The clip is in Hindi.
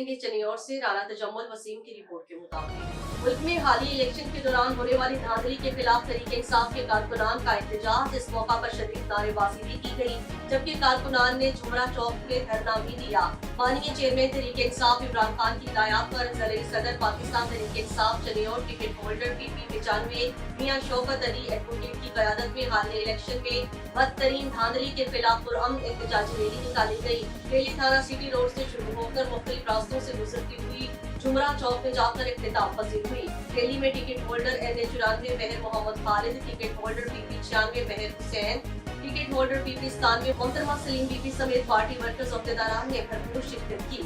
मिलेंगे चनियोर से। राना तजम्मुल वसीम की रिपोर्ट के मुताबिक मुल्क में हाली इलेक्शन के दौरान होने वाली धांधली के खिलाफ तरीके इंसाफ के कारकुनान का एहतजाज। इस मौका पर शदीद नारेबाजी भी की गई, जबकि कारकुनान ने झुमरा चौक में धरना भी दिया। माननीय चेयरमैन तरीके इंसाफ इमरान खान की हिदायत पर ज़रिए सदर पाकिस्तान तरीके इंसाफ चनियोर टिकट होल्डर PP 95 मियां शौकत अली एडवोकेट की क़यादत में हालिया इलेक्शन में बदतरीन धांधली के खिलाफ पुरअमन एहतजाजी रैली निकाली गई। रैली थाना सिटी रोड से शुरू होकर मुख्तलिफ रास्तों से गुजरती हुई झुमरा चौक में जाकर इख्तिताम पजीर हुई। रैली में ticket holder NA 94 Mahar Mohammad Khalid, ticket holder PP 96 Mahar Hussain, ticket holder PP 97 मोहतरमा सलीम बीबी समेत पार्टी वर्कर्स अहदेदारान ने भरपूर शिरकत की।